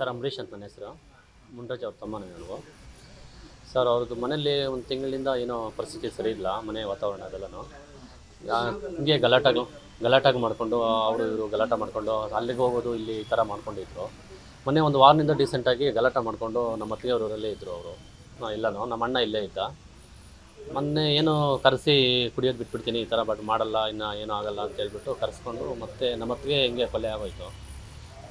Sir Ambareesh ಅಂತ ನನ್ನ ಹೆಸರು. ಮುನ್ರಾಜ್ ಅವ್ರ ತಮ್ಮನೇ ನನಗೂ. ಸರ್ ಅವ್ರದ್ದು ಮನೇಲಿ ಒಂದು ತಿಂಗಳಿಂದ ಏನೋ ಪರಿಸ್ಥಿತಿ ಸರಿ ಇಲ್ಲ, ಮನೆ ವಾತಾವರಣ ಅದೆಲ್ಲನೂ ಹಿಂಗೆ ಗಲಾಟೆ ಮಾಡಿಕೊಂಡು ಅವರು ಇವರು ಗಲಾಟೆ ಮಾಡಿಕೊಂಡು ಅಲ್ಲಿಗೆ ಹೋಗೋದು ಇಲ್ಲಿ ಈ ಥರ ಮಾಡ್ಕೊಂಡಿದ್ರು. ಮೊನ್ನೆ ಒಂದು ವಾರದಿಂದ ಡೀಸೆಂಟಾಗಿ ಗಲಾಟೆ ಮಾಡಿಕೊಂಡು ನಮ್ಮ ಅತ್ತಿಗೆಯವರಲ್ಲೇ ಇದ್ದರು ಅವರು. ಇಲ್ಲನೋ ನಮ್ಮ ಅಣ್ಣ ಇಲ್ಲೇ ಇದ್ದ. ಮೊನ್ನೆ ಏನೋ ಕರೆಸಿ ಕುಡಿಯೋದು ಬಿಟ್ಬಿಡ್ತೀನಿ, ಈ ಥರ ಬಟ್ ಮಾಡಲ್ಲ, ಇನ್ನು ಏನೂ ಆಗಲ್ಲ ಅಂತ ಹೇಳ್ಬಿಟ್ಟು ಕರೆಸ್ಕೊಂಡು ಮತ್ತೆ ನಮ್ಮ ಅತ್ತಿಗೆ ಹಿಂಗೆ ಕೊಲೆ ಆಗೋಯ್ತು.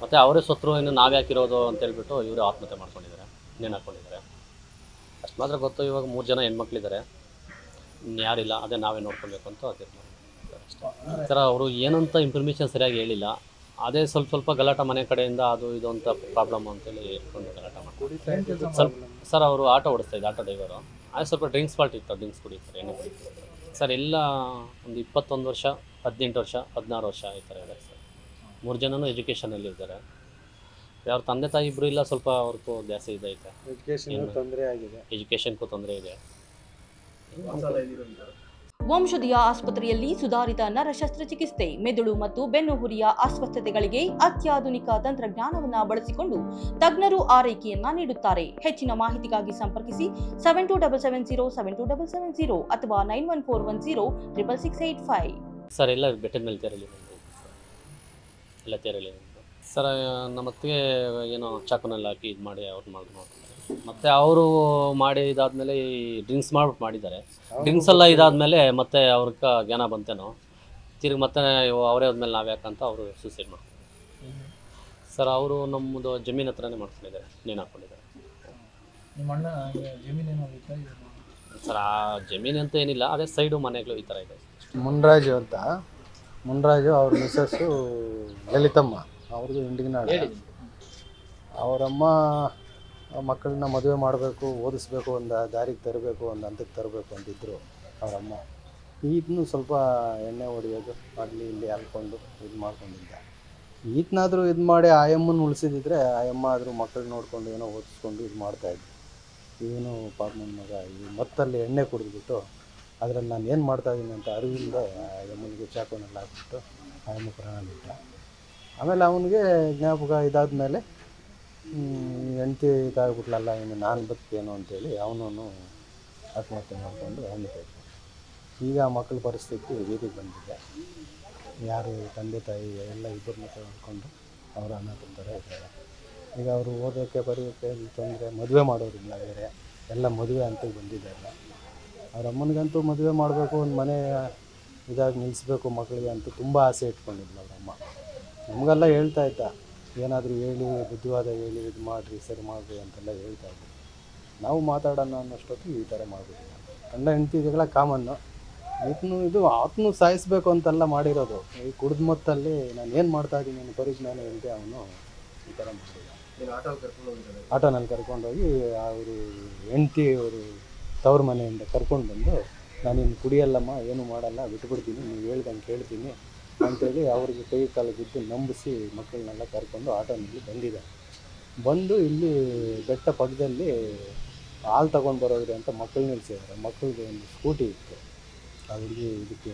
ಮತ್ತು ಅವರೇ ಸತ್ರು, ಇನ್ನು ನಾವೇ ಹಾಕಿರೋದು ಅಂತೇಳ್ಬಿಟ್ಟು ಇವರೇ ಆತ್ಮಹತ್ಯೆ ಮಾಡ್ಕೊಂಡಿದ್ದಾರೆ, ನೇಣು ಹಾಕ್ಕೊಂಡಿದ್ದಾರೆ. ಅಷ್ಟು ಮಾತ್ರ ಗೊತ್ತು. ಇವಾಗ 3 ಜನ ಹೆಣ್ಮಕ್ಳಿದ್ದಾರೆ, ಇನ್ಯಾರಿಲ್ಲ, ಅದೇ ನಾವೇ ನೋಡ್ಕೊಳ್ಬೇಕು ಅಂತ ತೀರ್ಮಾನ ಅಷ್ಟೇ. ಈ ಥರ ಅವರು ಏನಂತ ಇನ್ಫಾರ್ಮೇಷನ್ ಸರಿಯಾಗಿ ಹೇಳಿಲ್ಲ. ಅದೇ ಸ್ವಲ್ಪ ಗಲಾಟೆ ಮನೆ ಕಡೆಯಿಂದ ಅದು ಇದು ಅಂತ ಪ್ರಾಬ್ಲಮ್ ಅಂತೇಳಿ ಹೇಳ್ಕೊಂಡು ಗಲಾಟೆ ಮಾಡ್ತಾರೆ. ಸರ್ ಅವರು ಆಟೋ ಓಡಿಸ್ತಾಯಿದ್ದೆ, ಆಟೋ ಡ್ರೈವರು. ಅದು ಸ್ವಲ್ಪ ಡ್ರಿಂಕ್ಸ್ ಫಾಲ್ಟ್ ಇತ್ತು, ಡ್ರಿಂಕ್ಸ್ ಕುಡಿತಾರೆ, ಎಣ್ಣೆ ಕುಡಿತಾರೆ ಸರ್. ಎಲ್ಲ ಒಂದು 21 ವರ್ಷ, 18 ವರ್ಷ, 16 ವರ್ಷ ಈ ಥರ ಇದೆ ಸರ್. 3 ಜನನೂ ಎಜುಕೇಷನಲ್ಲಿ ಇದ್ದಾರೆ. ಅವ್ರ ತಂದೆ ತಾಯಿ ಇಬ್ಬರು ಇಲ್ಲ, ಸ್ವಲ್ಪ ಅವ್ರಿಗೂ ಜಾಸ್ತಿ ಇದೈತೆ, ಎಜುಕೇಷನ್ಗೂ ತೊಂದರೆ ಇದೆ. ವಂಶದಿಯ ಆಸ್ಪತ್ರೆಯಲ್ಲಿ ಸುಧಾರಿತ ನರ ಶಸ್ತ್ರಚಿಕಿತ್ಸೆ, ಮೆದುಳು ಮತ್ತು ಬೆನ್ನುಹುರಿಯ ಅಸ್ವಸ್ಥತೆಗಳಿಗೆ ಅತ್ಯಾಧುನಿಕ ತಂತ್ರಜ್ಞಾನವನ್ನು ಬಳಸಿಕೊಂಡು ತಜ್ಞರು ಆರೈಕೆಯನ್ನ ನೀಡುತ್ತಾರೆ. ಹೆಚ್ಚಿನ ಮಾಹಿತಿಗಾಗಿ ಸಂಪರ್ಕಿಸಿ 7277072770 ಅಥವಾ 9141066885. ಸರ್ ಎಲ್ಲ ಬೆಟ್ಟದ ಮೇಲೆ ತೇರಲಿ ಎಲ್ಲ ತೇರಲಿ ಸರ್. ನಮ್ಮ ಅತ್ತಿಗೆ ಏನೋ ಚಾಕುನಲ್ಲಿ ಹಾಕಿ ಇದು ಮಾಡಿ ಅವ್ರು ಮಾಡ್ತಾರೆ. ಮತ್ತು ಅವರು ಮಾಡಿ ಇದಾದಮೇಲೆ ಈ ಡ್ರಿಂಕ್ಸ್ ಮಾಡ್ಬಿಟ್ಟು ಮಾಡಿದ್ದಾರೆ. ಡ್ರಿಂಕ್ಸ್ ಎಲ್ಲ ಇದಾದಮೇಲೆ ಮತ್ತೆ ಅವ್ರಿಗೆ ಜ್ಞಾನ ಬಂತೇನೋ, ತಿರುಗಿ ಮತ್ತೆ ಅವರೇ ಆದ್ಮೇಲೆ ನಾವು ಯಾಕಂತ ಅವರು ಸೂಸೈಡ್ ಮಾಡ್ತಾರೆ ಸರ್. ಅವರು ನಮ್ಮದು ಜಮೀನು ಹತ್ರನೇ ಮಾಡ್ಕೊಂಡಿದ್ದಾರೆ, ನೇಣು ಹಾಕ್ಕೊಂಡಿದ್ದಾರೆ. ಸರ್ ಆ ಜಮೀನು ಅಂತ ಏನಿಲ್ಲ, ಅದೇ ಸೈಡು ಮನೆಗಳು ಈ ಥರ ಇದೆ. ಮುನ್ರಾಜು ಅಂತ, ಮುನ್ರಾಜು ಅವ್ರ ಮಿಸ್ಸಸ್ಸು ಲಲಿತಮ್ಮ, ಅವ್ರದ್ದು ಇಂಡಿಗನಾಡು. ಅವರಮ್ಮ ಮಕ್ಕಳನ್ನ ಮದುವೆ ಮಾಡಬೇಕು, ಓದಿಸ್ಬೇಕು, ಒಂದು ದಾರಿಗೆ ತರಬೇಕು, ಒಂದು ಹಂತಕ್ಕೆ ತರಬೇಕು ಅಂತಿದ್ರು ಅವರಮ್ಮ. ಈತನು ಸ್ವಲ್ಪ ಎಣ್ಣೆ ಹೊಡೆಯೋದು ಅಲ್ಲಿ ಇಲ್ಲಿ ಹಾಕ್ಕೊಂಡು ಇದು ಮಾಡ್ಕೊಂಡಿದ್ದ. ಈತನಾದರೂ ಇದು ಮಾಡಿ ಆಯಮ್ಮನ ಉಳಿಸಿದ್ರೆ ಆಯಮ್ಮ ಆದರೂ ಮಕ್ಕಳು ನೋಡ್ಕೊಂಡು ಏನೋ ಓದಿಸ್ಕೊಂಡು ಇದು ಮಾಡ್ತಾಯಿದ್ರು. ಇವನು ಪಾಪನ ಮಗ ಈ ಮತ್ತಲ್ಲಿ ಎಣ್ಣೆ ಕುಡಿದ್ಬಿಟ್ಟು ಅದರಲ್ಲಿ ನಾನು ಏನು ಮಾಡ್ತಾಯಿದ್ದೀನಿ ಅಂತ ಅರಿವಿಲ್ಲದೆ ಆಯಮ್ಮನಿಗೆ ಚಾಕುನಲ್ಲಿ ಹಾಕ್ಬಿಟ್ಟು ಆಯಮ್ಮ ಪ್ರಾಣ ಬಿಟ್ಟ. ಆಮೇಲೆ ಅವನಿಗೆ ಜ್ಞಾಪಕ ಇದಾದಮೇಲೆ ಹೆಂಡ್ತಿ ಇದಾಗ್ಬಿಟ್ಲಲ್ಲ, ಇನ್ನು ನಾನು ಬದುಕೇನು ಅಂತೇಳಿ ಅವನು ಆತ್ಮಹತ್ಯೆ ಮಾಡಿಕೊಂಡು ಅವನು ಕೈತು. ಈಗ ಮಕ್ಕಳ ಪರಿಸ್ಥಿತಿ ಬೀದಿಗೆ ಬಂದಿದೆ. ಯಾರು ತಂದೆ ತಾಯಿ ಎಲ್ಲ ಇಬ್ಬರನ್ನ ತೆಗೆದುಕೊಂಡು ಅವರ ಅನಾಥ ಥರ ಇದ್ದಾರೆ. ಈಗ ಅವರು ಓದೋಕ್ಕೆ ಬರೆಯೋಕ್ಕೆ ತೊಂದರೆ, ಮದುವೆ ಮಾಡೋರಿಲ್ಲ, ಬೇರೆ ಎಲ್ಲ ಮದುವೆ ಅಂತ ಬಂದಿದ್ದಾರೆ. ಅವ್ರ ಅಮ್ಮನಿಗಂತೂ ಮದುವೆ ಮಾಡಬೇಕು, ಒಂದು ಮನೆ ಇದಾಗಿ ನಿಲ್ಲಿಸ್ಬೇಕು ಮಕ್ಕಳಿಗೆ ಅಂತ ತುಂಬ ಆಸೆ ಇಟ್ಕೊಂಡಿದ್ಲು ಅವರಮ್ಮ. ನಮಗೆಲ್ಲ ಹೇಳ್ತಾ ಇದ್ದ, ಏನಾದರೂ ಹೇಳಿ ಬುದ್ಧಿವಾದ ಹೇಳಿ ಇದು ಮಾಡಿರಿ, ಸರಿ ಮಾಡಿರಿ ಅಂತೆಲ್ಲ ಹೇಳ್ತಾಯಿದ್ವಿ. ನಾವು ಮಾತಾಡೋಣ ಅನ್ನೋಷ್ಟೊತ್ತು ಈ ಥರ ಮಾಡಿಬಿಟ್ಟಿಲ್ಲ. ಗಂಡ ಹೆಂಡತಿ ಜಗಳ ಕಾಮನ್ನು. ಇದು ಆತನು ಸಾಯಿಸಬೇಕು ಅಂತೆಲ್ಲ ಮಾಡಿರೋದು. ಈ ಕುಡಿದ ಮೊತ್ತಲ್ಲಿ ನಾನು ಏನು ಮಾಡ್ತಾಯಿದ್ದೀನಿ ನನ್ನ ಪರಿಜ್ಞಾನ ಇಲ್ಲದೆ ಅವನು ಈ ಥರ ಮಾಡಿದ. ಆಟೋನಲ್ಲಿ ಕರ್ಕೊಂಡೋಗಿ ಅವರು ಹೆಂಡತಿ ಅವರು ತವ್ರ ಮನೆಯಿಂದ ಕರ್ಕೊಂಡು ಬಂದು, ನಾನು ಇನ್ನು ಕುಡಿಯಲ್ಲಮ್ಮ, ಏನೂ ಮಾಡಲ್ಲ, ಬಿಟ್ಬಿಡ್ತೀನಿ, ನೀವು ಹೇಳ್ದಂಗೆ ಕೇಳ್ತೀನಿ ಅಂಥೇಳಿ ಅವ್ರಿಗೆ ಕೈ ಕಾಲು ಬಿದ್ದು ನಂಬಿಸಿ ಮಕ್ಕಳನ್ನೆಲ್ಲ ಕರ್ಕೊಂಡು ಆಟೋನಲ್ಲಿ ಬಂದಿದೆ. ಬಂದು ಇಲ್ಲಿ ಬೆಟ್ಟ ಪಕ್ಕದಲ್ಲಿ ಹಾಲು ತೊಗೊಂಡು ಬರೋದ್ರಿ ಅಂತ ಮಕ್ಕಳು ನಿಲ್ಸಿದ್ದಾರೆ. ಮಕ್ಕಳಿಗೆ ಒಂದು ಸ್ಕೂಟಿ ಇತ್ತು, ಆ ಹುಡುಗಿ ಇದಕ್ಕೆ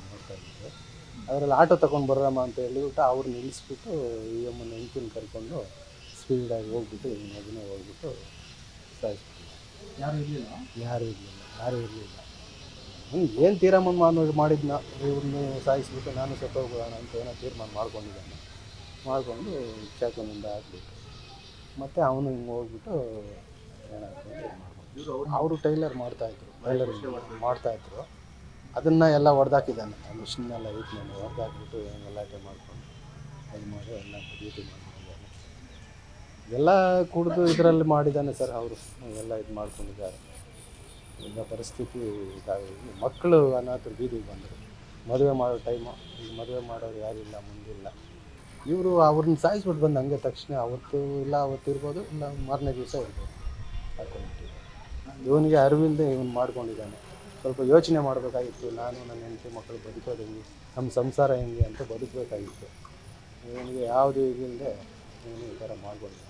ನೋಡ್ತಾ ಇದ್ದರು. ಅದರಲ್ಲಿ ಆಟೋ ತೊಗೊಂಡು ಬರೋರಮ್ಮ ಅಂತ ಹೇಳಿಬಿಟ್ಟು ಅವ್ರು ನಿಲ್ಲಿಸ್ಬಿಟ್ಟು ಈ ಅಮ್ಮನ ಹೆಂಡತಿನ ಕರ್ಕೊಂಡು ಸ್ಪೀಡಾಗಿ ಹೋಗ್ಬಿಟ್ಟು ಅದನ್ನೇ ಹೋಗ್ಬಿಟ್ಟು ಸಾಯಿಸ್ಬಿಟ್ಟು. ಯಾರೂ ಇರಲಿಲ್ಲ. ಏನು ತೀರ್ಮಾನ ಮಾಡಿದ್ನ, ಇವ್ರನ್ನ ಸಾಯಿಸ್ಬಿಟ್ಟು ನಾನು ಸತ್ತೋಗೋಣ ಅಂತ ಏನೋ ತೀರ್ಮಾನ ಮಾಡ್ಕೊಂಡಿದ್ದಾನೆ. ಮಾಡಿಕೊಂಡು ಚಾಕುನಿಂದ ಹಾಕ್ಬಿಟ್ಟು ಮತ್ತು ಅವನು ಹಿಂಗೆ ಹೋಗ್ಬಿಟ್ಟು ಏನಾಗ್ತದೆ ಅವರು ಟೈಲರ್ ಮಾಡ್ತಾಯಿದ್ರು. ಅದನ್ನು ಎಲ್ಲ ಹೊಡೆದಾಕಿದ್ದಾನೆ, ಆ ಮಿಷಿನ್ನೆಲ್ಲ ಇಟ್ಕೊಂಡು ಹೊಡೆದಾಕ್ಬಿಟ್ಟು ಏನು ಗಲಾಟೆ ಮಾಡ್ಕೊಂಡು ಅದು ಮಾಡಿ ಎಲ್ಲ ರೀತಿ ಮಾಡ್ಕೊಂಡಿದ್ದಾನೆ. ಎಲ್ಲ ಕುಡಿದು ಇದರಲ್ಲಿ ಮಾಡಿದ್ದಾನೆ ಸರ್. ಅವರು ಎಲ್ಲ ಇದು ಮಾಡ್ಕೊಂಡಿದ್ದಾರೆ. ಈಗ ಪರಿಸ್ಥಿತಿ ಇದಾಗಿ ಮಕ್ಕಳು ಅನಾಥರು ಬೀದಿಗೆ ಬಂದರು. ಮದುವೆ ಮಾಡೋ ಟೈಮು, ಈಗ ಮದುವೆ ಮಾಡೋರು ಯಾರಿಲ್ಲ, ಮುಂದಿಲ್ಲ. ಇವರು ಅವ್ರನ್ನ ಸಾಯಿಸ್ಬಿಟ್ಟು ಬಂದು ಹಂಗೆ ತಕ್ಷಣ ಅವತ್ತು ಇಲ್ಲ ಅವತ್ತಿರ್ಬೋದು, ಇಲ್ಲ ಮಾರನೇ ದಿವಸ ಇರ್ಬೋದು ಹಾಕ್ಕೊಂಡ್ಬಿಟ್ಟಿದ್ದಾರೆ. ಇವನಿಗೆ ಅರಿವಿಲ್ಲದೆ ಇವನು ಮಾಡ್ಕೊಂಡಿದ್ದಾನೆ. ಸ್ವಲ್ಪ ಯೋಚನೆ ಮಾಡಬೇಕಾಗಿತ್ತು, ನಾನು ನನ್ನ ಹೆಂಡತಿ ಮಕ್ಕಳು ಬದುಕೋದು ಹೆಂಗೆ, ನಮ್ಮ ಸಂಸಾರ ಹೆಂಗೆ ಅಂತ ಬದುಕಬೇಕಾಗಿತ್ತು. ಇವನಿಗೆ ಯಾವುದು ಇದಿಲ್ಲದೆ ಇವನು ಈ ಥರ ಮಾಡ್ಕೊಂಡಿದ್ದಾನೆ.